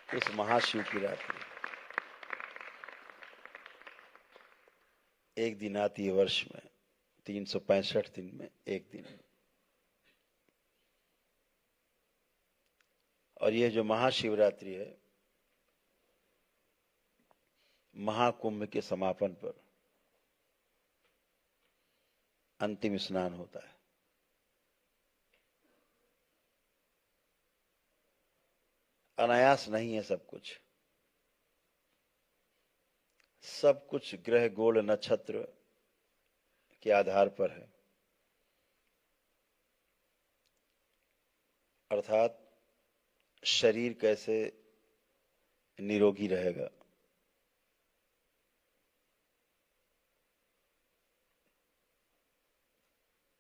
इस महाशिव की रात्रि एक दिन आती है वर्ष में, 365 दिन में एक दिन। और यह जो महाशिवरात्रि है, महाकुंभ के समापन पर अंतिम स्नान होता है। अनायास नहीं है सब कुछ। सब कुछ ग्रह गोल नक्षत्र के आधार पर है। अर्थात शरीर कैसे निरोगी रहेगा,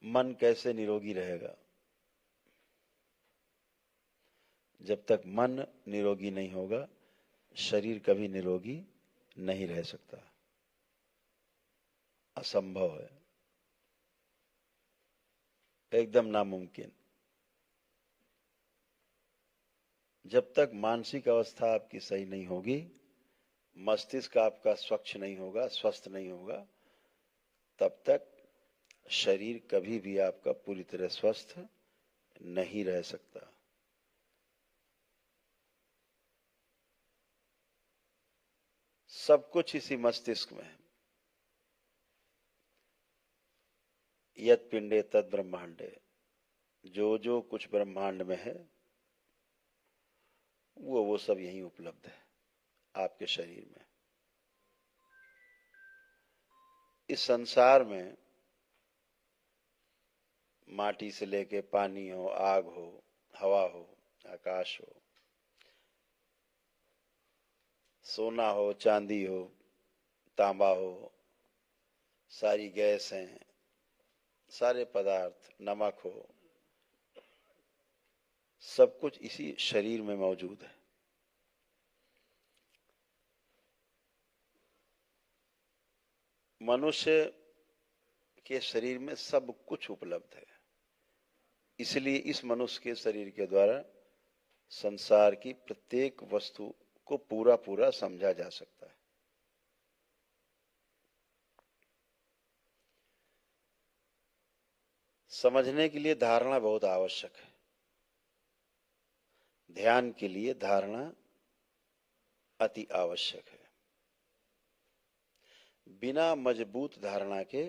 मन कैसे निरोगी रहेगा। जब तक मन निरोगी नहीं होगा, शरीर कभी निरोगी नहीं रह सकता, असंभव है, एकदम नामुमकिन। जब तक मानसिक अवस्था आपकी सही नहीं होगी, मस्तिष्क आपका स्वच्छ नहीं होगा, स्वस्थ नहीं होगा, तब तक शरीर कभी भी आपका पूरी तरह स्वस्थ नहीं रह सकता। सब कुछ इसी मस्तिष्क में है। यत पिंडे तद ब्रह्मांडे, जो जो कुछ ब्रह्मांड में है वो सब यहीं उपलब्ध है आपके शरीर में। इस संसार में माटी से लेके पानी हो, आग हो, हवा हो, आकाश हो, सोना हो, चांदी हो, तांबा हो, सारी गैस हैं, सारे पदार्थ, नमक हो, सब कुछ इसी शरीर में मौजूद है। मनुष्य के शरीर में सब कुछ उपलब्ध है। इसलिए इस मनुष्य के शरीर के द्वारा संसार की प्रत्येक वस्तु को पूरा पूरा समझा जा सकता है। समझने के लिए धारणा बहुत आवश्यक है। ध्यान के लिए धारणा अति आवश्यक है। बिना मजबूत धारणा के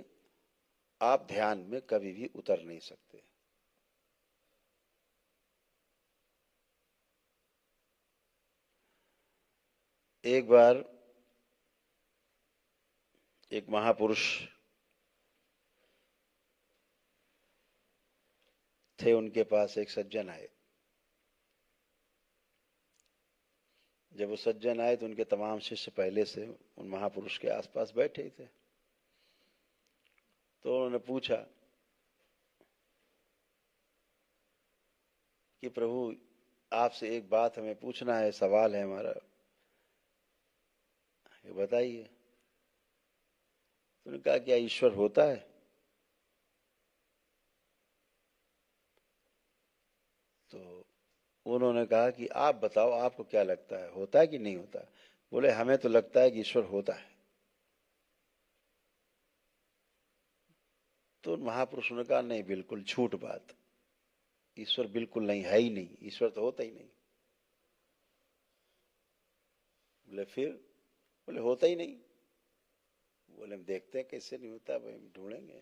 आप ध्यान में कभी भी उतर नहीं सकते। एक बार एक महापुरुष थे, उनके पास एक सज्जन आए। जब वो सज्जन आए तो उनके तमाम शिष्य पहले से उन महापुरुष के आसपास बैठे थे। तो उन्होंने पूछा कि प्रभु, आपसे एक बात हमें पूछना है, सवाल है हमारा, ये बताइए। तो उन्होंने कहा, क्या ईश्वर होता है? तो उन्होंने कहा कि आप बताओ, आपको क्या लगता है, होता है कि नहीं होता? बोले, हमें तो लगता है कि ईश्वर होता है। तो महापुरुष ने कहा, नहीं, बिल्कुल झूठ बात, ईश्वर बिल्कुल नहीं, है ही नहीं, ईश्वर तो होता ही नहीं। बोले फिर? बोले होता ही नहीं। बोले हम देखते हैं कैसे नहीं होता, भाई हम ढूंढेंगे।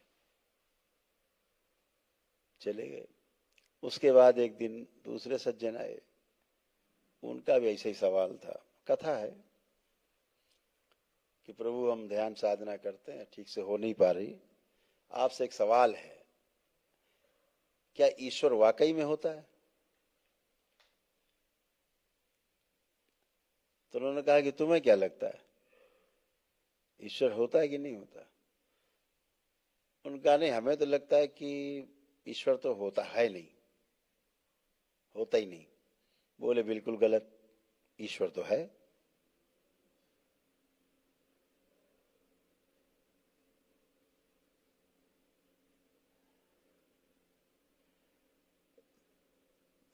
चले गए। उसके बाद एक दिन दूसरे सज्जन आए, उनका भी ऐसा ही सवाल था। कथा है कि प्रभु, हम ध्यान साधना करते हैं, ठीक से हो नहीं पा रही, आपसे एक सवाल है, क्या ईश्वर वाकई में होता है? तो उन्होंने कहा कि तुम्हें क्या लगता है, ईश्वर होता है कि नहीं होता? उनका नहीं, हमें तो लगता है कि ईश्वर तो होता है नहीं, होता ही नहीं। बोले बिल्कुल गलत, ईश्वर तो है।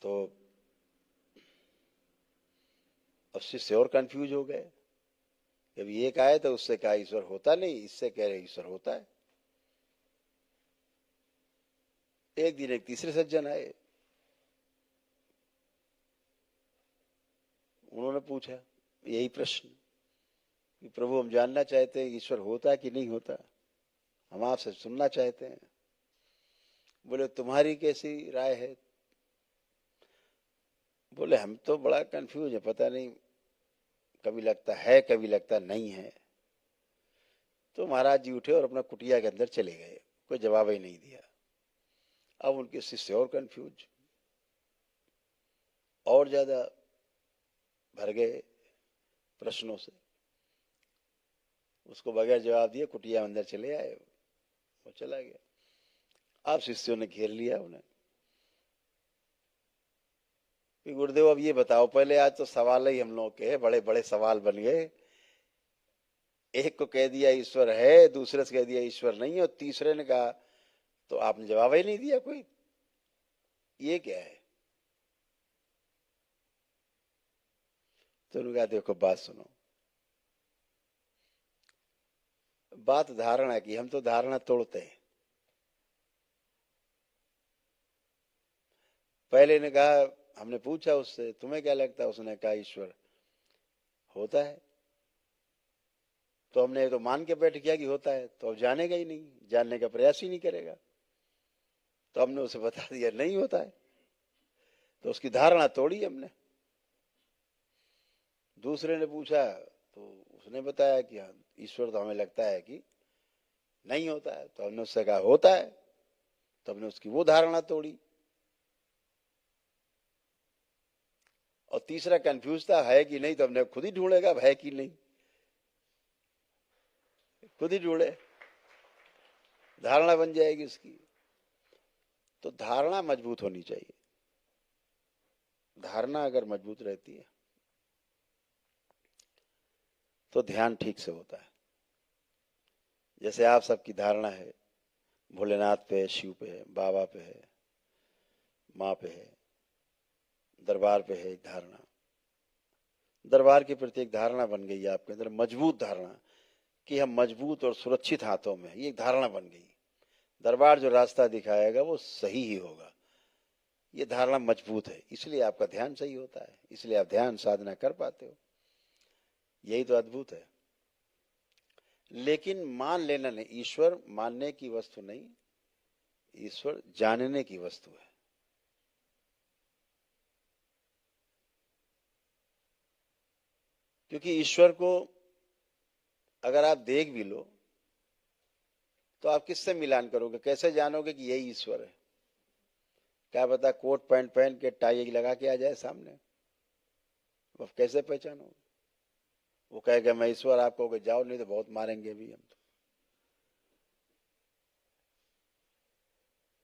तो अब शिष्य और कंफ्यूज हो गए। कभी एक आए तो उससे कहा ईश्वर होता नहीं, इससे कह रहे ईश्वर होता है। एक दिन एक तीसरे सज्जन आए, उन्होंने पूछा यही प्रश्न कि प्रभु हम जानना चाहते हैं ईश्वर होता है कि नहीं होता, हम आपसे सुनना चाहते हैं। बोले तुम्हारी कैसी राय है? बोले हम तो बड़ा कंफ्यूज है, पता नहीं, कभी लगता है कभी लगता नहीं है। तो महाराज जी उठे और अपना कुटिया के अंदर चले गए, कोई जवाब ही नहीं दिया। अब उनके शिष्य और कंफ्यूज, और ज्यादा भर गए प्रश्नों से। उसको बगैर जवाब दिए कुटिया अंदर चले आए, वो चला गया। अब शिष्यों ने घेर लिया उन्हें कि गुरुदेव अब ये बताओ, पहले आज तो सवाल ही हम लोगों के बड़े बड़े सवाल बन गए। एक को कह दिया ईश्वर है, दूसरे से कह दिया ईश्वर नहीं है, और तीसरे ने कहा तो आपने जवाब ही नहीं दिया कोई, ये क्या है? तो उन्होंने कहा देखो बात सुनो, बात धारणा की, हम तो धारणा तोड़ते हैं। पहले ने कहा, हमने पूछा उससे तुम्हें क्या लगता है, उसने कहा ईश्वर होता है। तो हमने तो मान के बैठ गया कि होता है, तो अब जानेगा ही नहीं, जानने का प्रयास ही नहीं करेगा। तो हमने उसे बता दिया नहीं होता है, तो उसकी धारणा तोड़ी हमने। दूसरे ने पूछा तो उसने बताया कि हाँ ईश्वर तो हमें लगता है कि नहीं होता है, तो हमने उससे कहा होता है, तो हमने उसकी वो धारणा तोड़ी। और तीसरा कंफ्यूज था है कि नहीं, तो हमने खुद ही ढूंढेगा है कि नहीं, खुद ही ढूंढे, धारणा बन जाएगी उसकी। तो धारणा मजबूत होनी चाहिए। धारणा अगर मजबूत रहती है तो ध्यान ठीक से होता है। जैसे आप सबकी धारणा है भोलेनाथ पे, शिव पे है, बाबा पे है, माँ पे है, दरबार पे है, एक धारणा, दरबार के प्रति एक धारणा बन गई है आपके अंदर, मजबूत धारणा कि हम मजबूत और सुरक्षित हाथों में, ये एक धारणा बन गई। दरबार जो रास्ता दिखाएगा वो सही ही होगा, ये धारणा मजबूत है, इसलिए आपका ध्यान सही होता है, इसलिए आप ध्यान साधना कर पाते हो। यही तो अद्भुत है। लेकिन मान लेना नहीं, ईश्वर मानने की वस्तु नहीं, ईश्वर जानने की वस्तु है। क्योंकि ईश्वर को अगर आप देख भी लो तो आप किससे मिलान करोगे, कैसे जानोगे कि यही ईश्वर है? क्या पता कोट पैंट पहन के टाई लगा के आ जाए सामने, वो कैसे पहचानोगे? वो कहेगा मैं ईश्वर, आप कहोगे जाओ, नहीं तो बहुत मारेंगे भी हम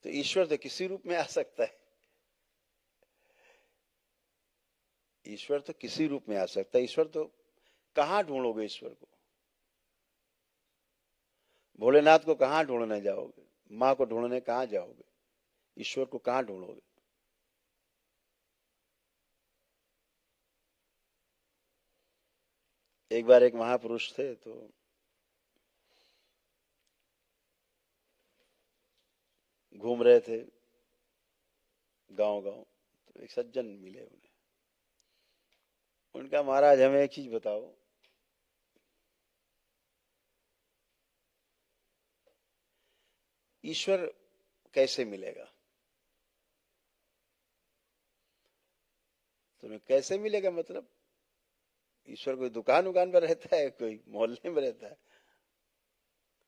तो ईश्वर तो किसी रूप में आ सकता है, ईश्वर तो किसी रूप में आ सकता है। ईश्वर तो कहां ढूंढोगे ईश्वर को? भोलेनाथ को कहां ढूंढने जाओगे? माँ को ढूंढने कहां जाओगे? ईश्वर को कहां ढूंढोगे? एक बार एक महापुरुष थे, तो घूम रहे थे गांव गांव, तो एक सज्जन मिले उन्हें। उनका महाराज हमें एक चीज बताओ, ईश्वर कैसे मिलेगा? तुम्हें कैसे मिलेगा मतलब? ईश्वर कोई दुकान उकान पर रहता है, कोई मोहल्ले में रहता है?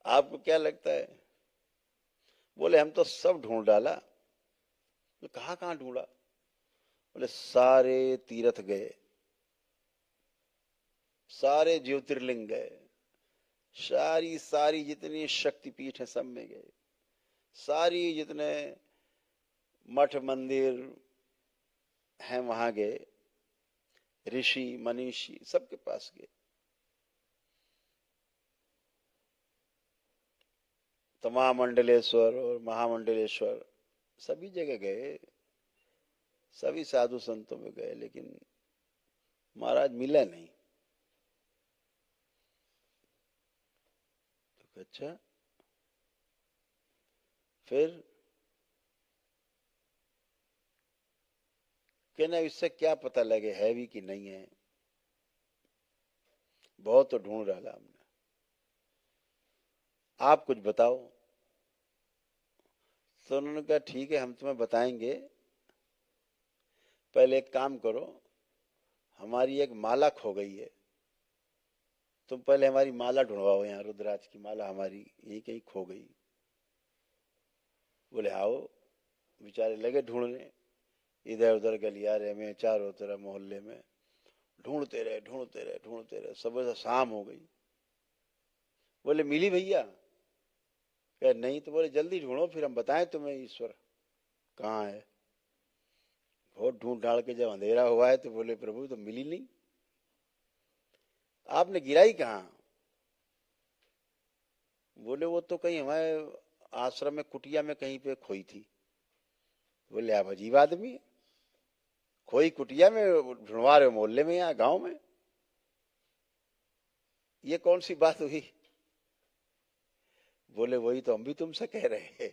आपको क्या लगता है? बोले हम तो सब ढूंढ डाला। तो कहां कहां ढूंढा? बोले सारे तीर्थ गए, सारे ज्योतिर्लिंग गए, सारी सारी जितनी शक्तिपीठ है सब में गए, सारी जितने मठ मंदिर हैं वहां गए, ऋषि मनीषी सबके पास गए, तमाम मंडलेश्वर और महामंडलेश्वर सभी जगह गए, सभी साधु संतों में गए, लेकिन महाराज मिला नहीं। तो अच्छा, फिर कहना इससे क्या पता लगे है भी कि नहीं है, बहुत तो ढूंढ डाला हमने, आप कुछ बताओ। तो उन्होंने कहा ठीक है हम तुम्हें बताएंगे, पहले एक काम करो, हमारी एक माला खो गई है, तुम पहले हमारी माला ढूंढवाओ, यहाँ रुद्राक्ष की माला हमारी यहीं कहीं खो गई। बोले आओ। बेचारे लगे ढूंढने, इधर उधर गलियारे में, चारों तरफ मोहल्ले में, ढूंढते रहे ढूंढते रहे ढूंढते रहे, सुबह से शाम हो गई। बोले मिली भैया? कहे नहीं। तो बोले जल्दी ढूंढो फिर हम बताएं तुम्हें ईश्वर कहाँ है। बहुत ढूंढ ढाड़ के जब अंधेरा हुआ है तो बोले प्रभु तो मिली नहीं, आपने गिराई कहाँ? बोले वो तो कहीं हमारे आश्रम में कुटिया में कहीं पे खोई थी। बोले आप अजीब आदमी, खोई कुटिया में ढूंढवा रहे मोहल्ले में, यहाँ गांव में, ये कौन सी बात हुई? बोले वही तो हम भी तुमसे कह रहे हैं,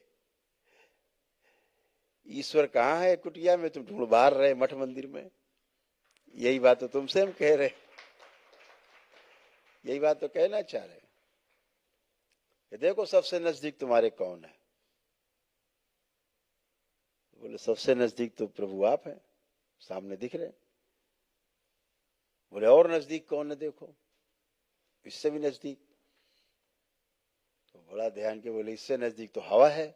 ईश्वर कहाँ है कुटिया में, तुम ढूंढ बाहर रहे मठ मंदिर में, यही बात तो तुमसे हम कह रहे, यही बात तो कहना चाह रहे कि देखो सबसे नजदीक तुम्हारे कौन है। बोले सबसे नजदीक तो प्रभु आप हैं, सामने दिख रहे। बोले और नजदीक कौन है देखो, इससे भी नजदीक। तो बड़ा ध्यान के बोले इससे नजदीक तो हवा है।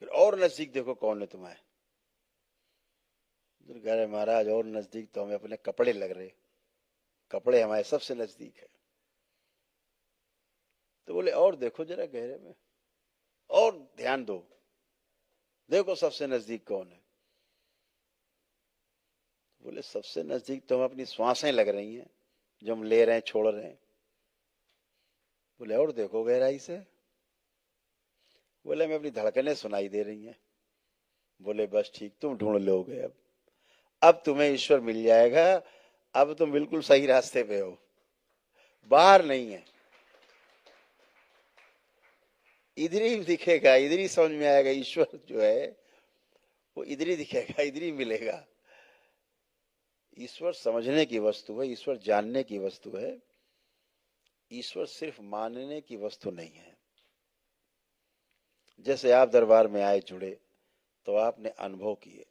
फिर और नजदीक देखो कौन है तुम्हारे। कह रहे महाराज और नजदीक तो हमें अपने कपड़े लग रहे, कपड़े हमारे सबसे नजदीक है। तो बोले और देखो जरा गहरे में, और ध्यान दो, देखो सबसे नजदीक कौन है। बोले सबसे नजदीक तो हम अपनी श्वासें लग रही हैं, जो हम ले रहे हैं छोड़ रहे हैं। बोले और देखो गहराई से। बोले हमें अपनी धड़कनें सुनाई दे रही हैं। बोले बस ठीक, तुम ढूंढ लोगे अब तुम्हें ईश्वर मिल जाएगा, अब तुम बिल्कुल सही रास्ते पे हो, बाहर नहीं है, इधर ही दिखेगा, इधर ही समझ में आएगा, ईश्वर जो है वो इधर ही दिखेगा, इधर ही मिलेगा। ईश्वर समझने की वस्तु है, ईश्वर जानने की वस्तु है, ईश्वर सिर्फ मानने की वस्तु नहीं है। जैसे आप दरबार में आए जुड़े तो आपने अनुभव किए,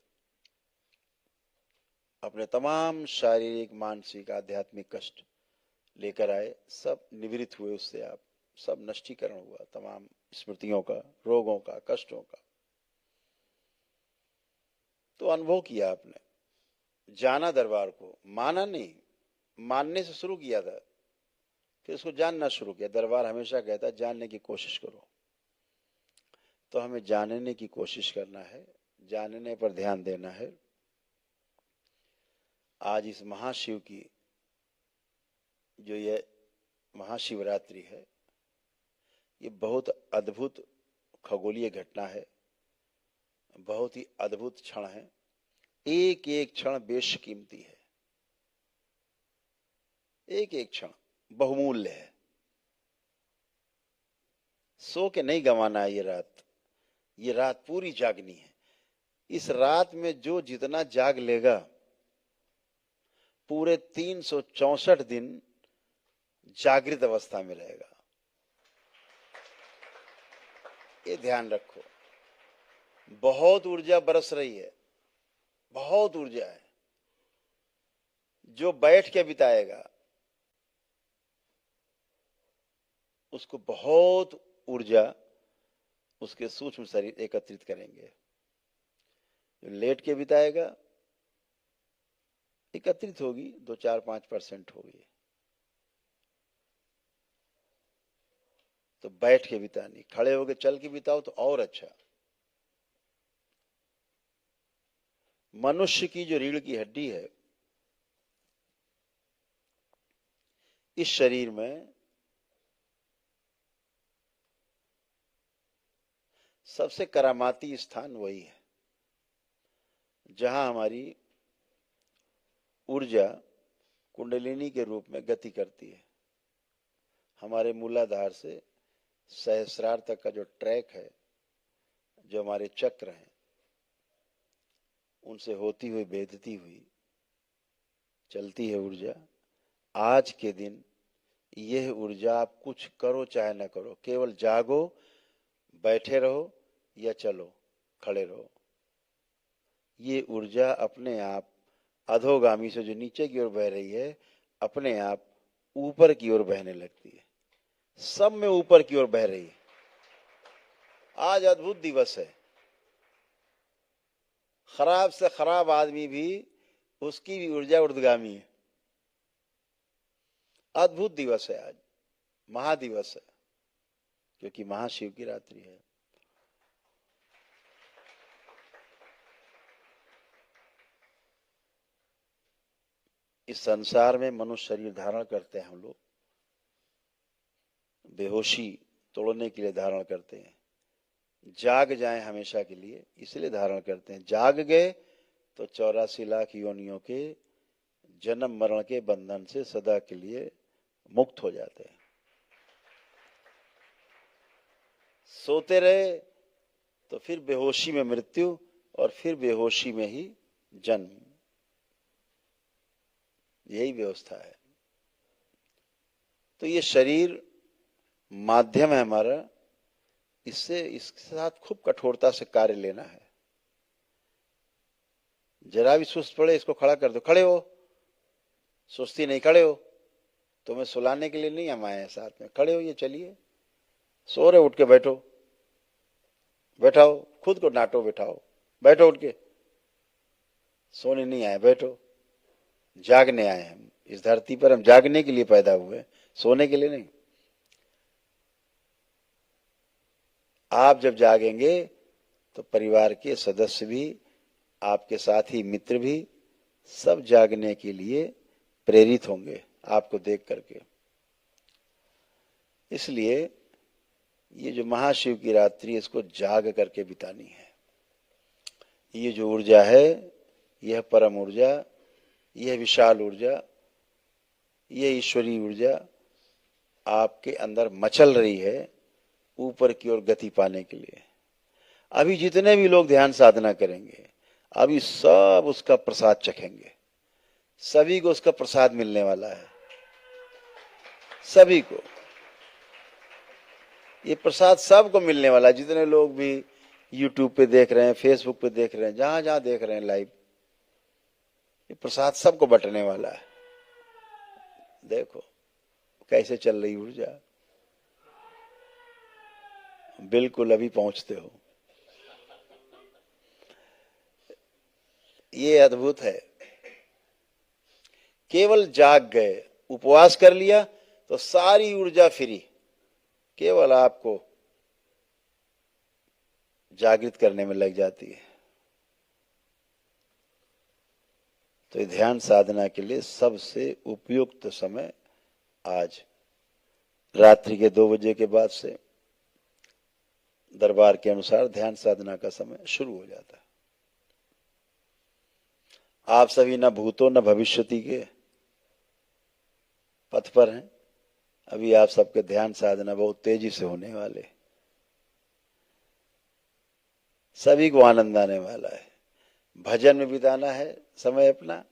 अपने तमाम शारीरिक मानसिक आध्यात्मिक कष्ट लेकर आए, सब निवृत्त हुए उससे, आप सब नष्टीकरण हुआ, तमाम स्मृतियों का, रोगों का, कष्टों का। तो अनुभव किया आपने, जाना दरबार को, माना नहीं, मानने से शुरू किया था, फिर उसको जानना शुरू किया। दरबार हमेशा कहता है जानने की कोशिश करो, तो हमें जानने की कोशिश करना है, जानने पर ध्यान देना है। आज इस महाशिव की जो ये महाशिवरात्रि है, ये बहुत अद्भुत खगोलीय घटना है, बहुत ही अद्भुत क्षण है, एक एक क्षण बेशकीमती है, एक एक क्षण बहुमूल्य है। सो के नहीं गंवाना है ये रात पूरी जागनी है। इस रात में जो जितना जाग लेगा, पूरे 364 दिन जागृत अवस्था में रहेगा। ये ध्यान रखो, बहुत ऊर्जा बरस रही है, बहुत ऊर्जा है। जो बैठ के बिताएगा उसको बहुत ऊर्जा उसके सूक्ष्म शरीर एकत्रित करेंगे। जो लेट के बिताएगा एकत्रित होगी 2-4-5% होगी। तो बैठ के बितानी, खड़े होके चल के बिताओ तो और अच्छा। मनुष्य की जो रीढ़ की हड्डी है, इस शरीर में सबसे करामाती स्थान वही है जहां हमारी ऊर्जा कुंडलिनी के रूप में गति करती है। हमारे मूलाधार से सहस्रार तक का जो ट्रैक है, जो हमारे चक्र हैं, उनसे होती हुई भेदती हुई चलती है ऊर्जा। आज के दिन यह ऊर्जा आप कुछ करो चाहे न करो, केवल जागो, बैठे रहो या चलो, खड़े रहो, ये ऊर्जा अपने आप अधोगामी से जो नीचे की ओर बह रही है, अपने आप ऊपर की ओर बहने लगती है। सब में ऊपर की ओर बह रही है। आज अद्भुत दिवस है। खराब से खराब आदमी भी, उसकी भी ऊर्जा ऊर्ध्वगामी है। अद्भुत दिवस है आज, महादिवस है, क्योंकि महाशिव की रात्रि है। इस संसार में मनुष्य शरीर धारण करते हैं हम लोग, बेहोशी तोड़ने के लिए धारण करते हैं, जाग जाएं हमेशा के लिए इसलिए धारण करते हैं। जाग गए तो 84 लाख योनियों के जन्म मरण के बंधन से सदा के लिए मुक्त हो जाते हैं। सोते रहे तो फिर बेहोशी में मृत्यु और फिर बेहोशी में ही जन्म, यही व्यवस्था है। तो ये शरीर माध्यम है हमारा, इससे इसके साथ खूब कठोरता से कार्य लेना है। जरा भी सुस्त पड़े इसको खड़ा कर दो, खड़े हो, सुस्ती नहीं, खड़े हो, तुम्हें सुलाने के लिए नहीं हम आए हैं साथ में, खड़े हो, ये चलिए, सो रहे उठ के बैठो, बैठाओ, खुद को डांटो, बैठाओ, बैठो उठ के, सोने नहीं आए, बैठो, जागने आए हम। इस धरती पर हम जागने के लिए पैदा हुए, सोने के लिए नहीं। आप जब जागेंगे तो परिवार के सदस्य भी, आपके साथी मित्र भी सब जागने के लिए प्रेरित होंगे आपको देख करके। इसलिए ये जो महाशिव की रात्रि है, इसको जाग करके बितानी है। ये जो ऊर्जा है, यह परम ऊर्जा, यह विशाल ऊर्जा, यह ईश्वरीय ऊर्जा आपके अंदर मचल रही है ऊपर की ओर गति पाने के लिए। अभी जितने भी लोग ध्यान साधना करेंगे, अभी सब उसका प्रसाद चखेंगे, सभी को उसका प्रसाद मिलने वाला है, सभी को ये प्रसाद सबको मिलने वाला है। जितने लोग भी YouTube पे देख रहे हैं, Facebook पे देख रहे हैं, जहां जहां देख रहे हैं लाइव, ये प्रसाद सबको बंटने वाला है। देखो कैसे चल रही ऊर्जा, बिल्कुल अभी पहुंचते हो। ये अद्भुत है। केवल जाग गए, उपवास कर लिया तो सारी ऊर्जा फ्री, केवल आपको जागृत करने में लग जाती है। तो ध्यान साधना के लिए सबसे उपयुक्त समय आज रात्रि के 2 बजे के बाद से दरबार के अनुसार ध्यान साधना का समय शुरू हो जाता है। आप सभी न भूतों न भविष्यति के पथ पर हैं। अभी आप सबके ध्यान साधना बहुत तेजी से होने वाले, सभी को आनंद आने वाला है। भजन में बिताना है समय अपना,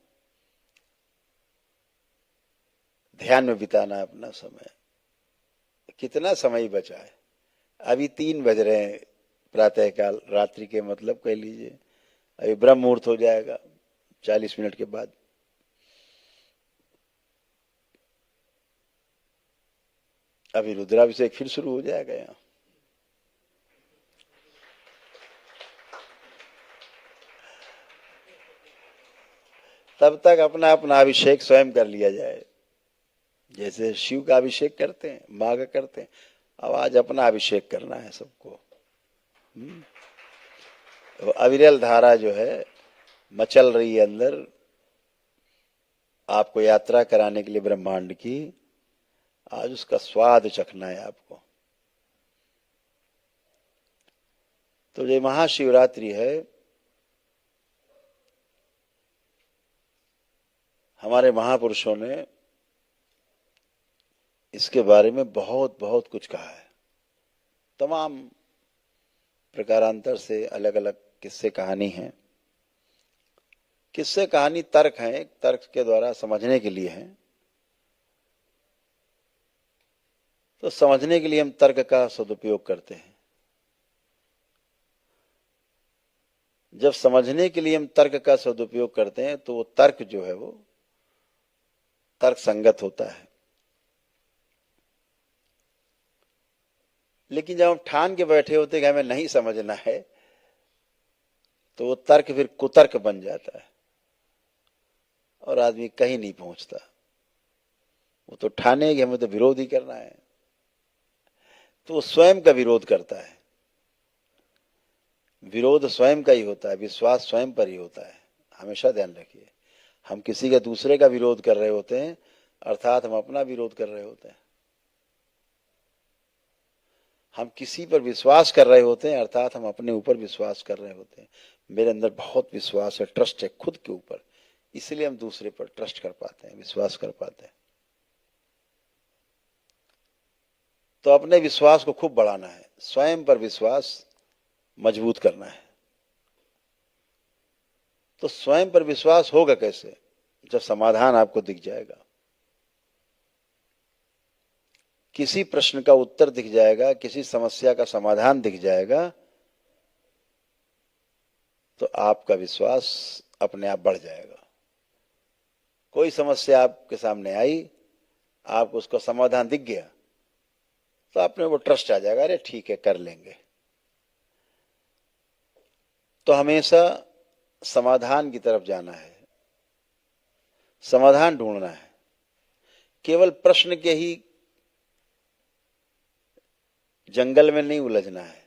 ध्यान में बिताना है अपना समय। कितना समय बचा है? अभी 3 बज रहे हैं प्रातः काल, रात्रि के मतलब कह लीजिए। अभी ब्रह्म मुहूर्त हो जाएगा 40 मिनट के बाद। अभी रुद्राभिषेक फिर शुरू हो जाएगा यहाँ। तब तक अपना अपना अभिषेक स्वयं कर लिया जाए। जैसे शिव का अभिषेक करते हैं, माँ का करते हैं, अब आज अपना अभिषेक करना है सबको। तो अविरल धारा जो है मचल रही है अंदर, आपको यात्रा कराने के लिए ब्रह्मांड की, आज उसका स्वाद चखना है आपको। तो ये महाशिवरात्रि है, हमारे महापुरुषों ने इसके बारे में बहुत बहुत कुछ कहा है। तमाम प्रकारांतर से अलग अलग किस्से कहानी हैं। किस्से कहानी तर्क हैं, तर्क के द्वारा समझने के लिए हैं। तो समझने के लिए हम तर्क का सदुपयोग करते हैं। जब समझने के लिए हम तर्क का सदुपयोग करते हैं तो वो तर्क जो है वो तर्क संगत होता है। लेकिन जब हम ठान के बैठे होते कि हमें नहीं समझना है तो वो तर्क फिर कुतर्क बन जाता है और आदमी कहीं नहीं पहुंचता। वो तो ठाने कि हमें तो विरोध ही करना है, तो वो स्वयं का विरोध करता है। विरोध स्वयं का ही होता है, विश्वास स्वयं पर ही होता है। हमेशा ध्यान रखिए, हम किसी का दूसरे का विरोध कर रहे होते हैं अर्थात हम अपना विरोध कर रहे होते हैं। हम किसी पर विश्वास कर रहे होते हैं अर्थात हम अपने ऊपर विश्वास कर रहे होते हैं। मेरे अंदर बहुत विश्वास है, ट्रस्ट है खुद के ऊपर, इसलिए हम दूसरे पर ट्रस्ट कर पाते हैं, विश्वास कर पाते हैं। तो अपने विश्वास को खूब बढ़ाना है, स्वयं पर विश्वास मजबूत करना है। तो स्वयं पर विश्वास होगा कैसे? जब समाधान आपको दिख जाएगा, किसी प्रश्न का उत्तर दिख जाएगा, किसी समस्या का समाधान दिख जाएगा, तो आपका विश्वास अपने आप बढ़ जाएगा। कोई समस्या आपके सामने आई, आपको उसका समाधान दिख गया, तो आपने वो ट्रस्ट आ जाएगा, अरे ठीक है कर लेंगे। तो हमेशा समाधान की तरफ जाना है, समाधान ढूंढना है। केवल प्रश्न के ही जंगल में नहीं उलझना है,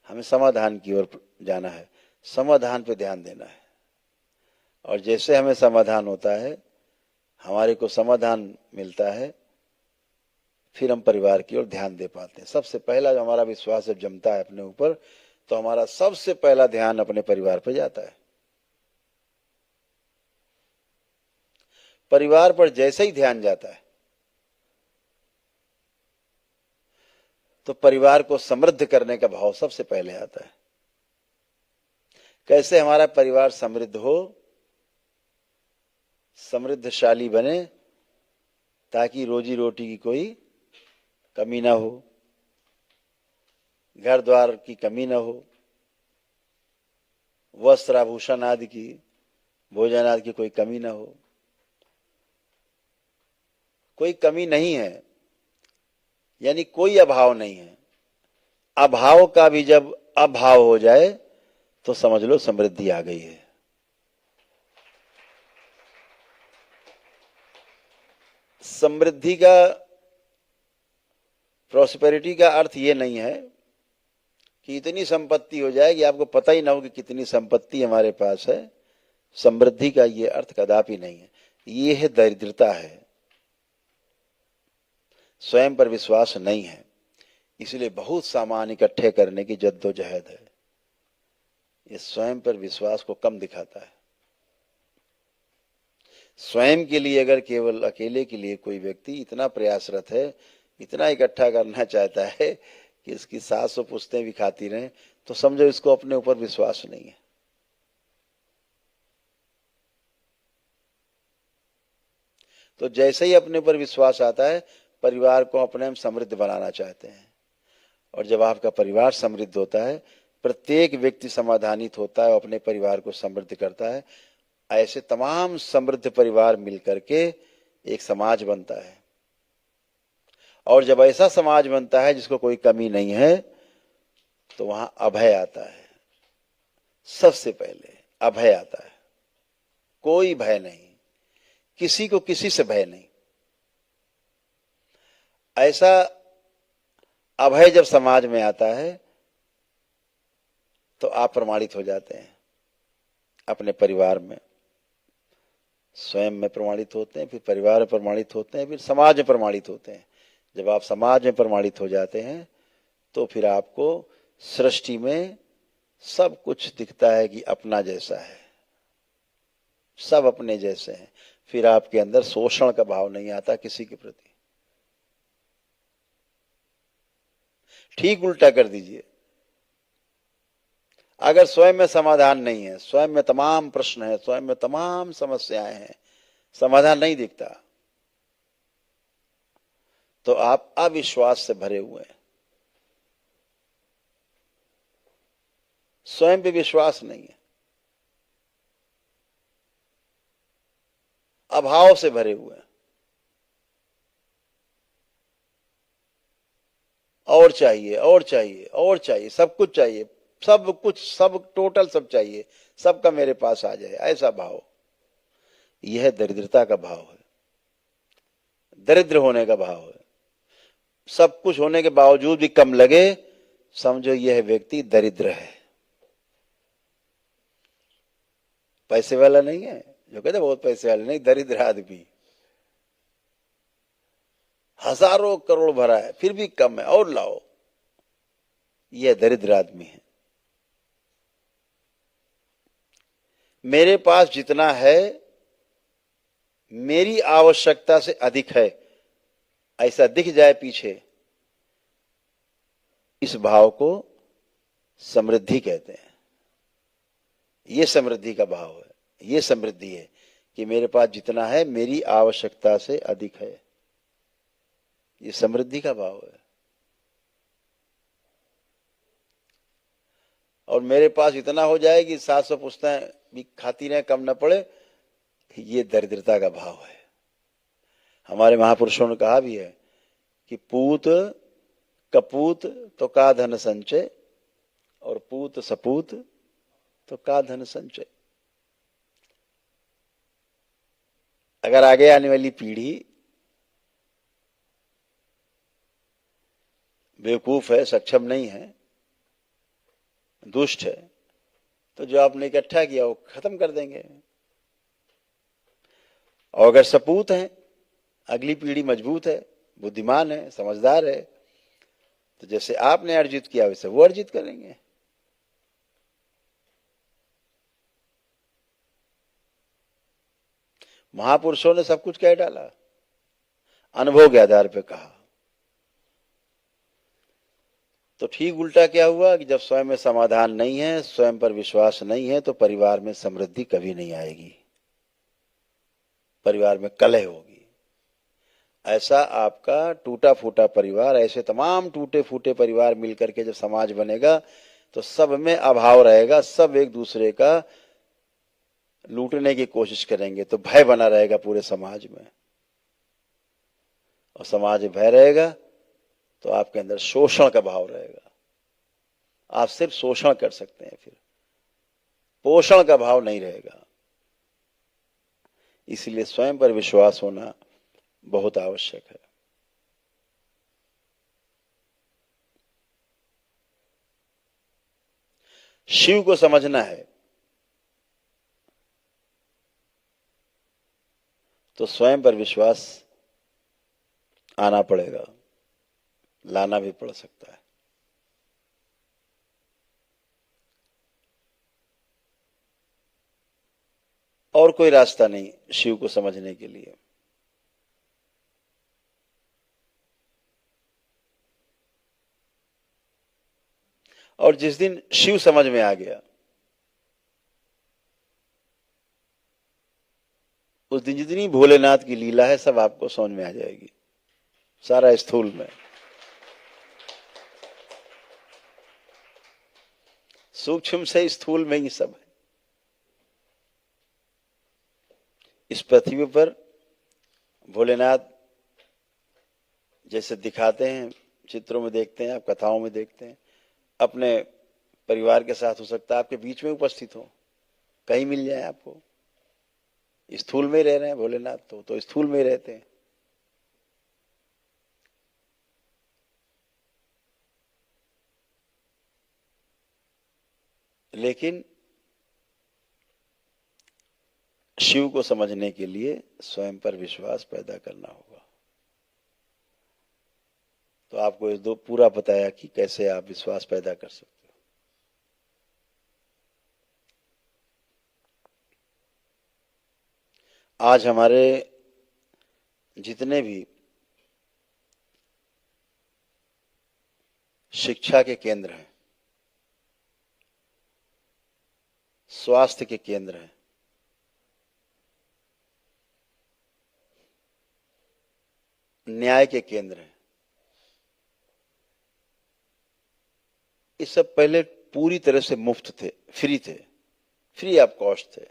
हमें समाधान की ओर जाना है, समाधान पे ध्यान देना है। और जैसे हमें समाधान होता है, हमारे को समाधान मिलता है, फिर हम परिवार की ओर ध्यान दे पाते हैं। सबसे पहला जो हमारा विश्वास जब जमता है अपने ऊपर, तो हमारा सबसे पहला ध्यान अपने परिवार पर जाता है। परिवार पर जैसे ही ध्यान जाता है तो परिवार को समृद्ध करने का भाव सबसे पहले आता है। कैसे हमारा परिवार समृद्ध हो, समृद्धशाली बने, ताकि रोजी रोटी की कोई कमी ना हो, घर द्वार की कमी ना हो, वस्त्र आभूषण आदि की, भोजन आदि की कोई कमी ना हो। कोई कमी नहीं है, यानी कोई अभाव नहीं है। अभाव का भी जब अभाव हो जाए तो समझ लो समृद्धि आ गई है। समृद्धि का, प्रॉस्पेरिटी का अर्थ ये नहीं है कि इतनी संपत्ति हो जाए कि आपको पता ही ना हो कि कितनी संपत्ति हमारे पास है। समृद्धि का ये अर्थ कदापि नहीं है, ये है दरिद्रता है, स्वयं पर विश्वास नहीं है। इसलिए बहुत सामान इकट्ठे करने की जद्दोजहद है, ये स्वयं पर विश्वास को कम दिखाता है। स्वयं के लिए अगर केवल अकेले के लिए कोई व्यक्ति इतना प्रयासरत है, इतना इकट्ठा करना चाहता है कि इसकी 700 पुश्तें भी खाती रहें, तो समझो इसको अपने ऊपर विश्वास नहीं है। तो जैसे ही अपने ऊपर विश्वास आता है, परिवार को अपने हम समृद्ध बनाना चाहते हैं। और जब आपका परिवार समृद्ध होता है, प्रत्येक व्यक्ति समाधानित होता है और अपने परिवार को समृद्ध करता है। ऐसे तमाम समृद्ध परिवार मिलकर के एक समाज बनता है। और जब ऐसा समाज बनता है जिसको कोई कमी नहीं है, तो वहां अभय आता है। सबसे पहले अभय आता है, कोई भय नहीं, किसी को किसी से भय नहीं। ऐसा अभय जब समाज में आता है तो आप प्रमाणित हो जाते हैं अपने परिवार में, स्वयं में प्रमाणित होते हैं, फिर परिवार में प्रमाणित होते हैं, फिर समाज में प्रमाणित होते हैं। जब आप समाज में प्रमाणित हो जाते हैं तो फिर आपको सृष्टि में सब कुछ दिखता है कि अपना जैसा है। सब अपने जैसे हैं। फिर आपके अंदर शोषण का भाव नहीं आता किसी के प्रति। ठीक उल्टा कर दीजिए। अगर स्वयं में समाधान नहीं है, स्वयं में तमाम प्रश्न है, स्वयं में तमाम समस्याएं हैं, समाधान नहीं दिखता, तो आप अविश्वास से भरे हुए हैं। स्वयं पे विश्वास नहीं है, अभाव से भरे हुए हैं। और चाहिए, और चाहिए, और चाहिए, सब कुछ चाहिए, सब कुछ, सब टोटल सब चाहिए, सबका मेरे पास आ जाए, ऐसा भाव। यह दरिद्रता का भाव है, दरिद्र होने का भाव है। सब कुछ होने के बावजूद भी कम लगे, समझो यह व्यक्ति दरिद्र है। पैसे वाला नहीं है जो कहते बहुत पैसे वाले, नहीं, दरिद्र आदमी। हजारों करोड़ भरा है फिर भी कम है, और लाओ, यह दरिद्र आदमी है। मेरे पास जितना है मेरी आवश्यकता से अधिक है, ऐसा दिख जाए पीछे, इस भाव को समृद्धि कहते हैं। ये समृद्धि का भाव है, ये समृद्धि है कि मेरे पास जितना है मेरी आवश्यकता से अधिक है। ये समृद्धि का भाव है। और मेरे पास इतना हो जाए कि 700 पुस्तकें भी खाती रहे, कम न पड़े, ये दरिद्रता का भाव है। हमारे महापुरुषों ने कहा भी है कि पूत कपूत तो का धन संचय, और पूत सपूत तो का धन संचय। अगर आगे आने वाली पीढ़ी बेवकूफ है, सक्षम नहीं है, दुष्ट है, तो जो आपने इकट्ठा किया वो खत्म कर देंगे। और अगर सपूत है, अगली पीढ़ी मजबूत है, बुद्धिमान है, समझदार है, तो जैसे आपने अर्जित किया वैसे वो अर्जित करेंगे। महापुरुषों ने सब कुछ कह डाला, अनुभव के आधार पर कहा। तो ठीक उल्टा क्या हुआ कि जब स्वयं में समाधान नहीं है, स्वयं पर विश्वास नहीं है, तो परिवार में समृद्धि कभी नहीं आएगी, परिवार में कलह होगी। ऐसा आपका टूटा फूटा परिवार, ऐसे तमाम टूटे फूटे परिवार मिलकर के जब समाज बनेगा तो सब में अभाव रहेगा, सब एक दूसरे का लूटने की कोशिश करेंगे, तो भय बना रहेगा पूरे समाज में। और समाज में भय रहेगा तो आपके अंदर शोषण का भाव रहेगा। आप सिर्फ शोषण कर सकते हैं, फिर पोषण का भाव नहीं रहेगा। इसलिए स्वयं पर विश्वास होना बहुत आवश्यक है। शिव को समझना है तो स्वयं पर विश्वास आना पड़ेगा, लाना भी पड़ सकता है। और कोई रास्ता नहीं शिव को समझने के लिए। और जिस दिन शिव समझ में आ गया, उस दिन जितनी भोलेनाथ की लीला है सब आपको समझ में आ जाएगी, सारा स्थूल में। सूक्ष्म से स्थूल में ही सब है। इस पृथ्वी पर भोलेनाथ जैसे दिखाते हैं, चित्रों में देखते हैं, आप कथाओं में देखते हैं, अपने परिवार के साथ हो सकता है आपके बीच में उपस्थित हो, कहीं मिल जाए आपको। स्थूल में ही रह रहे हैं भोलेनाथ, तो स्थूल में ही रहते हैं। लेकिन शिव को समझने के लिए स्वयं पर विश्वास पैदा करना होगा। तो आपको इस दो पूरा बताया कि कैसे आप विश्वास पैदा कर सकते हो। आज हमारे जितने भी शिक्षा के केंद्र हैं, स्वास्थ्य के केंद्र हैं, न्याय के केंद्र हैं, ये सब पहले पूरी तरह से मुफ्त थे, फ्री ऑफ कॉस्ट थे,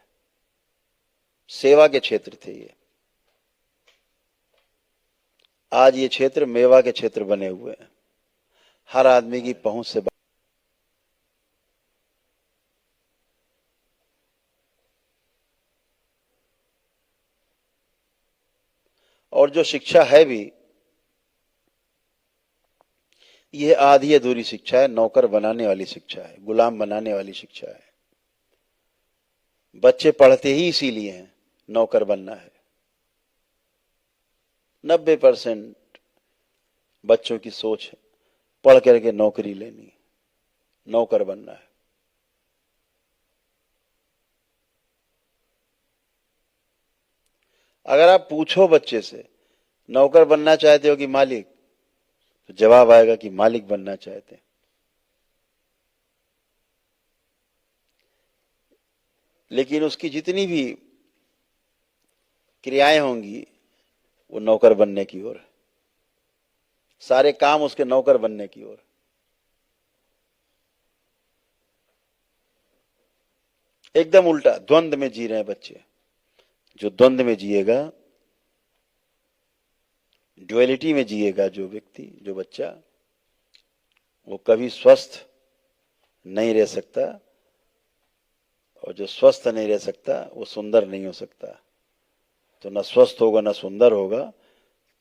सेवा के क्षेत्र थे ये। आज ये क्षेत्र मेवा के क्षेत्र बने हुए हैं, हर आदमी की पहुंच से। और जो शिक्षा है भी, यह आधी अधूरी शिक्षा है, नौकर बनाने वाली शिक्षा है, गुलाम बनाने वाली शिक्षा है। बच्चे पढ़ते ही इसीलिए हैं, नौकर बनना है। 90% बच्चों की सोच है पढ़ करके नौकरी लेनी, नौकर बनना है। अगर आप पूछो बच्चे से नौकर बनना चाहते हो कि मालिक, तो जवाब आएगा कि मालिक बनना चाहते हैं। लेकिन उसकी जितनी भी क्रियाएं होंगी वो नौकर बनने की ओर, सारे काम उसके नौकर बनने की ओर। एकदम उल्टा, द्वंद्व में जी रहे हैं बच्चे। जो द्वंद्व में जिएगा, ड्युअलिटी में जिएगा जो व्यक्ति, जो बच्चा, वो कभी स्वस्थ नहीं रह सकता, और जो स्वस्थ नहीं रह सकता वो सुंदर नहीं हो सकता। तो न स्वस्थ होगा न सुंदर होगा,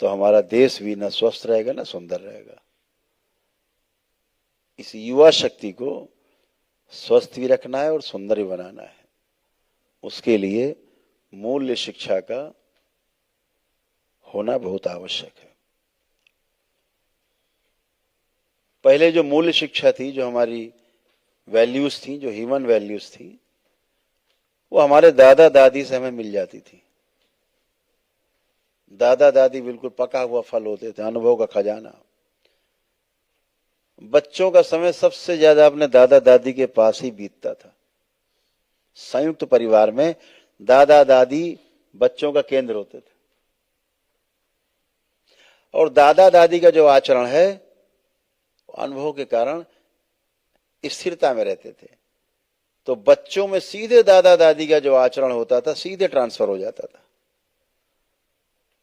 तो हमारा देश भी न स्वस्थ रहेगा न सुंदर रहेगा। इस युवा शक्ति को स्वस्थ भी रखना है और सुंदर भी बनाना है। उसके लिए मूल्य शिक्षा का होना बहुत आवश्यक है। पहले जो मूल्य शिक्षा थी, जो हमारी वैल्यूज थी, जो ह्यूमन वैल्यूज थी, वो हमारे दादा दादी से हमें मिल जाती थी। दादा दादी बिल्कुल पका हुआ फल होते थे, अनुभव का खजाना। बच्चों का समय सबसे ज्यादा अपने दादा दादी के पास ही बीतता था। संयुक्त परिवार में दादा दादी बच्चों का केंद्र होते थे, और दादा दादी का जो आचरण है, अनुभव के कारण स्थिरता में रहते थे। तो बच्चों में सीधे दादा दादी का जो आचरण होता था, सीधे ट्रांसफर हो जाता था,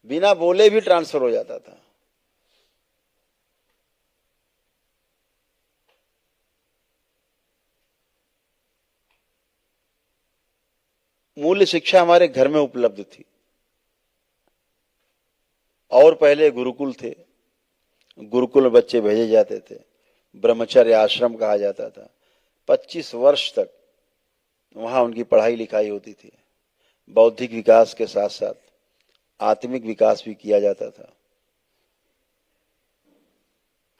बिना बोले भी ट्रांसफर हो जाता था। मूल्य शिक्षा हमारे घर में उपलब्ध थी। और पहले गुरुकुल थे, गुरुकुल में बच्चे भेजे जाते थे, ब्रह्मचर्य आश्रम कहा जाता था। 25 वर्ष तक वहां उनकी पढ़ाई लिखाई होती थी। बौद्धिक विकास के साथ साथ आत्मिक विकास भी किया जाता था।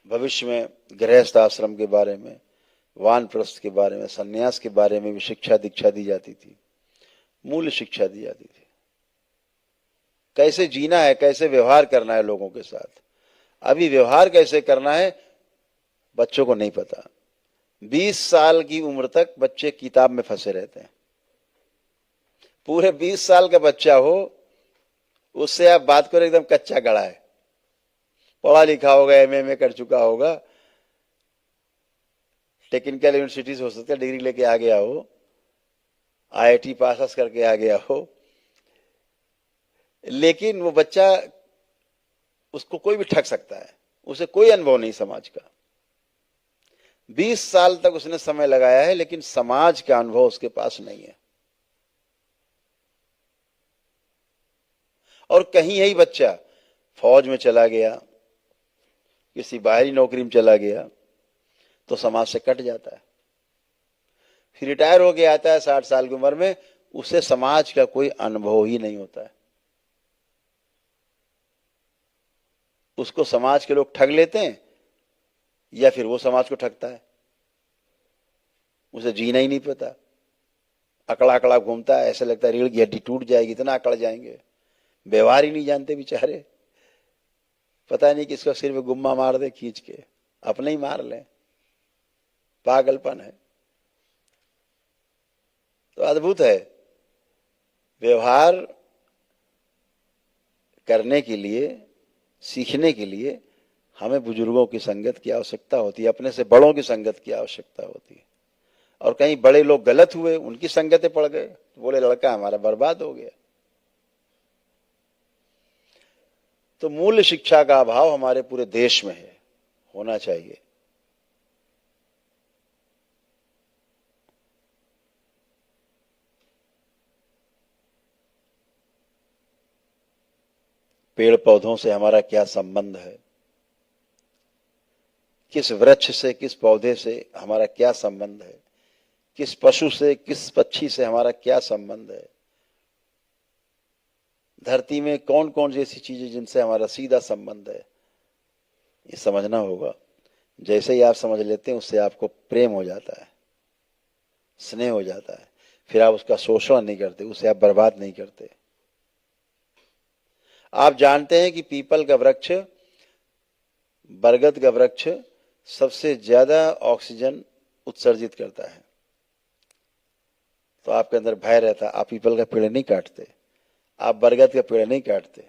भविष्य में गृहस्थ आश्रम के बारे में, वानप्रस्थ के बारे में, सन्यास के बारे में भी शिक्षा दीक्षा दी जाती थी, मूल्य शिक्षा दी जाती थी। कैसे जीना है, कैसे व्यवहार करना है लोगों के साथ। अभी व्यवहार कैसे करना है बच्चों को नहीं पता। 20 साल की उम्र तक बच्चे किताब में फंसे रहते हैं। पूरे 20 साल का बच्चा हो, उससे आप बात करो, एकदम कच्चा गड़ा है, पढ़ा लिखा होगा, एमए कर चुका होगा, टेक्निकल यूनिवर्सिटी से हो सकता है डिग्री लेके आ गया हो, आईआईटी पास करके आ गया हो, लेकिन वो बच्चा, उसको कोई भी ठग सकता है, उसे कोई अनुभव नहीं समाज का। 20 साल तक उसने समय लगाया है, लेकिन समाज का अनुभव उसके पास नहीं है। और कहीं यही बच्चा फौज में चला गया, किसी बाहरी नौकरी में चला गया, तो समाज से कट जाता है। फिर रिटायर होके आता है 60 साल की उम्र में, उसे समाज का कोई अनुभव ही नहीं होता है। उसको समाज के लोग ठग लेते हैं, या फिर वो समाज को ठगता है। उसे जीना ही नहीं पता, अकड़ा अकड़ा घूमता है, ऐसा लगता है रीढ़ की हड्डी टूट जाएगी, इतना अकड़ जाएंगे। व्यवहार ही नहीं जानते बेचारे, पता नहीं किसका सिर में गुम्मा मार दे खींच के, अपने ही मार लें, पागलपन है। तो अद्भुत है। व्यवहार करने के लिए, सीखने के लिए हमें बुजुर्गों की संगत की आवश्यकता होती है, अपने से बड़ों की संगत की आवश्यकता होती है। और कहीं बड़े लोग गलत हुए, उनकी संगतें पड़ गए, तो बोले लड़का हमारा बर्बाद हो गया। तो मूल्य शिक्षा का अभाव हमारे पूरे देश में है, होना चाहिए। पेड़ पौधों से हमारा क्या संबंध है, किस वृक्ष से, किस पौधे से हमारा क्या संबंध है, किस पशु से, किस पक्षी से हमारा क्या संबंध है, धरती में कौन कौन सी ऐसी चीजें जिनसे हमारा सीधा संबंध है, ये समझना होगा। जैसे ही आप समझ लेते हैं, उससे आपको प्रेम हो जाता है, स्नेह हो जाता है, फिर आप उसका शोषण नहीं करते, उसे आप बर्बाद नहीं करते। आप जानते हैं कि पीपल का वृक्ष, बरगद का वृक्ष सबसे ज्यादा ऑक्सीजन उत्सर्जित करता है। तो आपके अंदर भय रहता है, आप पीपल का पेड़ नहीं काटते, आप बरगद का पेड़ नहीं काटते।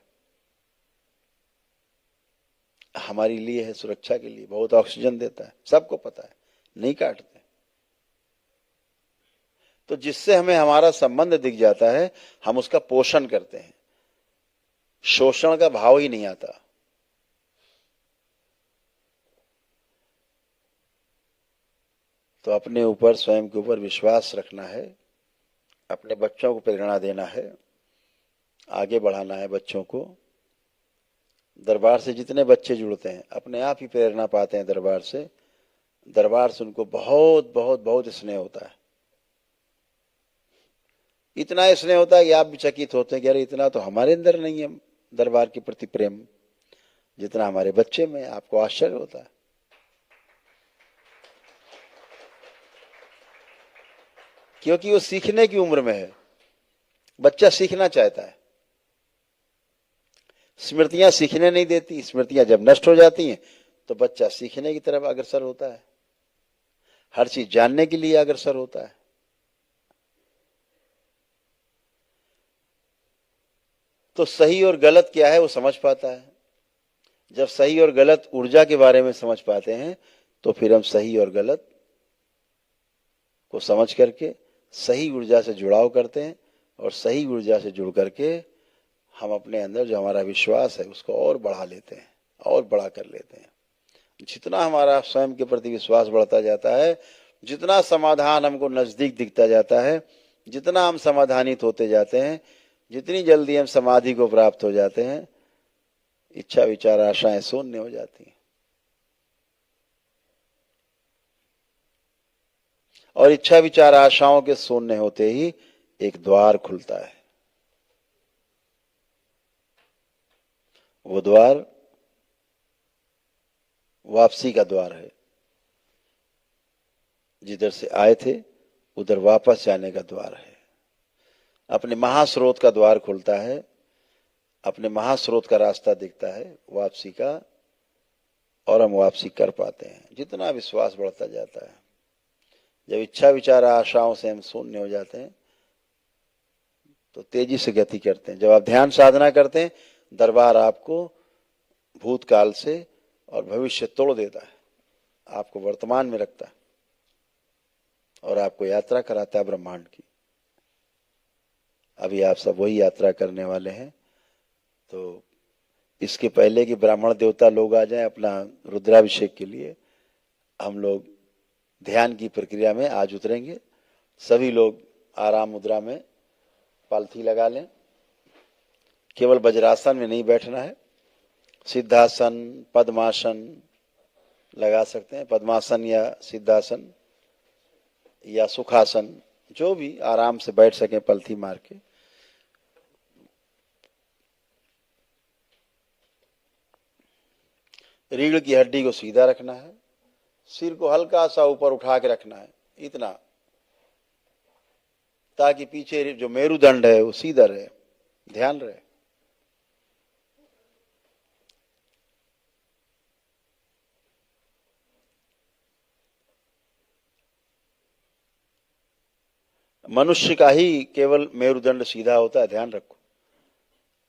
हमारे लिए है, सुरक्षा के लिए, बहुत ऑक्सीजन देता है, सबको पता है, नहीं काटते। तो जिससे हमें हमारा संबंध दिख जाता है, हम उसका पोषण करते हैं, शोषण का भाव ही नहीं आता। तो अपने ऊपर, स्वयं के ऊपर विश्वास रखना है, अपने बच्चों को प्रेरणा देना है, आगे बढ़ाना है बच्चों को। दरबार से जितने बच्चे जुड़ते हैं, अपने आप ही प्रेरणा पाते हैं दरबार से। दरबार से उनको बहुत बहुत बहुत स्नेह होता है, इतना स्नेह होता है कि आप भी चकित होते हैं कि अरे इतना तो हमारे अंदर नहीं है दरबार के प्रति प्रेम, जितना हमारे बच्चे में। आपको आश्चर्य होता है। क्योंकि वो सीखने की उम्र में है, बच्चा सीखना चाहता है। स्मृतियां सीखने नहीं देती, स्मृतियां जब नष्ट हो जाती हैं तो बच्चा सीखने की तरफ अग्रसर होता है, हर चीज जानने के लिए अग्रसर होता है। तो सही और गलत क्या है वो समझ पाता है। जब सही और गलत ऊर्जा के बारे में समझ पाते हैं, तो फिर हम सही और गलत को समझ करके सही ऊर्जा से जुड़ाव करते हैं, और सही ऊर्जा से जुड़ करके हम अपने अंदर जो हमारा विश्वास है उसको और बढ़ा लेते हैं, और बड़ा कर लेते हैं। जितना हमारा स्वयं के प्रति विश्वास बढ़ता जाता है, जितना समाधान हमको नजदीक दिखता जाता है, जितना हम समाधानित होते जाते हैं, जितनी जल्दी हम समाधि को प्राप्त हो जाते हैं, इच्छा विचार आशाएं शून्य हो जाती हैं। और इच्छा विचार आशाओं के शून्य होते ही एक द्वार खुलता है। वो द्वार वापसी का द्वार है। जिधर से आए थे उधर वापस जाने का द्वार है। अपने महास्रोत का द्वार खुलता है, अपने महास्रोत का रास्ता दिखता है वापसी का, और हम वापसी कर पाते हैं। जितना विश्वास बढ़ता जाता है, जब इच्छा विचार आशाओं से हम शून्य हो जाते हैं तो तेजी से गति करते हैं। जब आप ध्यान साधना करते हैं, दरबार आपको भूतकाल से और भविष्य तोड़ देता है, आपको वर्तमान में रखता है और आपको यात्रा कराता है ब्रह्मांड की। अभी आप सब वही यात्रा करने वाले हैं। तो इसके पहले कि ब्राह्मण देवता लोग आ जाएं अपना रुद्राभिषेक के लिए, हम लोग ध्यान की प्रक्रिया में आज उतरेंगे। सभी लोग आराम मुद्रा में पालथी लगा लें। केवल वज्रासन में नहीं बैठना है, सिद्धासन, पद्मासन लगा सकते हैं। पद्मासन या सिद्धासन या सुखासन, जो भी आराम से बैठ सकें पलथी मार के। रीढ़ की हड्डी को सीधा रखना है, सिर को हल्का सा ऊपर उठा के रखना है, इतना। ताकि पीछे जो मेरुदंड है वो सीधा रहे, ध्यान रहे। मनुष्य का ही केवल मेरुदंड सीधा होता है, ध्यान रखो।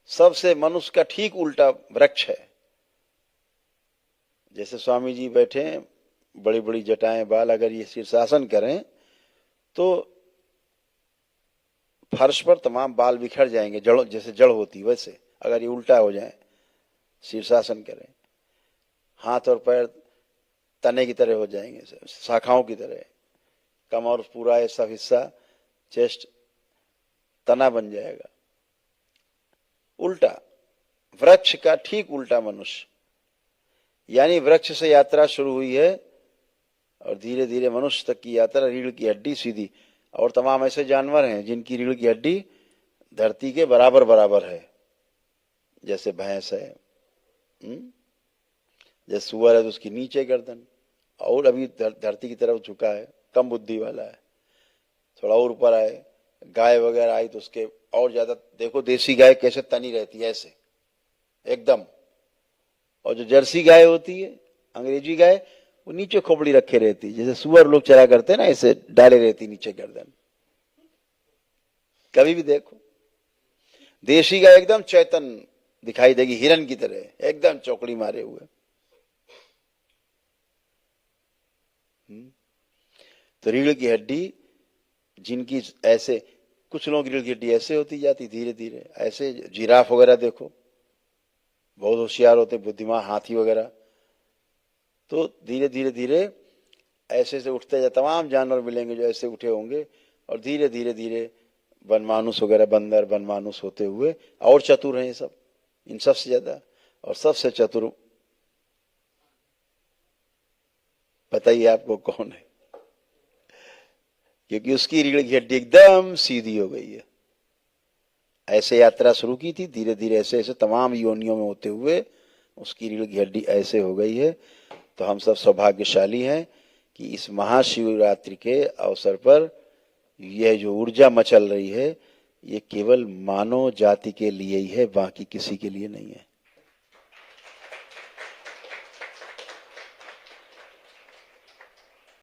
सबसे मनुष्य का ठीक उल्टा वृक्ष है। जैसे स्वामी जी बैठे, बड़ी बड़ी जटाएं बाल, अगर ये शीर्षासन करें तो फर्श पर तमाम बाल बिखर जाएंगे, जड़ जैसे जड़ होती वैसे। अगर ये उल्टा हो जाए, शीर्षासन करें, हाथ और पैर तने की तरह हो जाएंगे, शाखाओं की तरह। कमर पूरा ये सब हिस्सा, चेस्ट तना बन जाएगा। उल्टा, वृक्ष का ठीक उल्टा मनुष्य। यानी वृक्ष से यात्रा शुरू हुई है और धीरे धीरे मनुष्य तक की यात्रा, रीढ़ की हड्डी सीधी। और तमाम ऐसे जानवर हैं जिनकी रीढ़ की हड्डी धरती के बराबर बराबर है, जैसे भैंस है, जैसे सुअर है तो उसकी नीचे गर्दन, और अभी धरती की तरफ झुका है, कम बुद्धि वाला है। थोड़ा और ऊपर आए, गाय वगैरह आई तो उसके और ज्यादा। देखो देसी गाय कैसे तनी रहती है, ऐसे एकदम। और जो जर्सी गाय होती है, अंग्रेजी गाय, वो नीचे खोपड़ी रखे रहती है, जैसे सुअर लोग चरा करते हैं ना, ऐसे डाले रहती नीचे गर्दन। कभी भी देखो, देसी गाय एकदम चैतन दिखाई देगी, हिरन की तरह एकदम चौकड़ी मारे हुए। तो रीढ़ की हड्डी जिनकी ऐसे, कुछ लोगों की रीढ़ की हड्डी ऐसे होती जाती धीरे धीरे, ऐसे। जिराफ वगैरह देखो, बहुत होशियार होते, बुद्धिमान, हाथी वगैरह। तो धीरे धीरे धीरे ऐसे से उठते जाए। तमाम जानवर मिलेंगे जो ऐसे उठे होंगे, और धीरे धीरे धीरे वनमानुष वगैरह, बंदर वनमानुष होते हुए। और चतुर हैं ये सब, इन सबसे ज्यादा। और सबसे चतुर बताइए आपको कौन है? क्योंकि उसकी रीढ़ की हड्डी एकदम सीधी हो गई है। ऐसे यात्रा शुरू की थी, धीरे धीरे ऐसे ऐसे तमाम योनियों में होते हुए उसकी रीढ़ की हड्डी ऐसे हो गई है। तो हम सब सौभाग्यशाली हैं कि इस महाशिवरात्रि के अवसर पर यह जो ऊर्जा मचल रही है, ये केवल मानव जाति के लिए ही है, बाकी किसी के लिए नहीं है।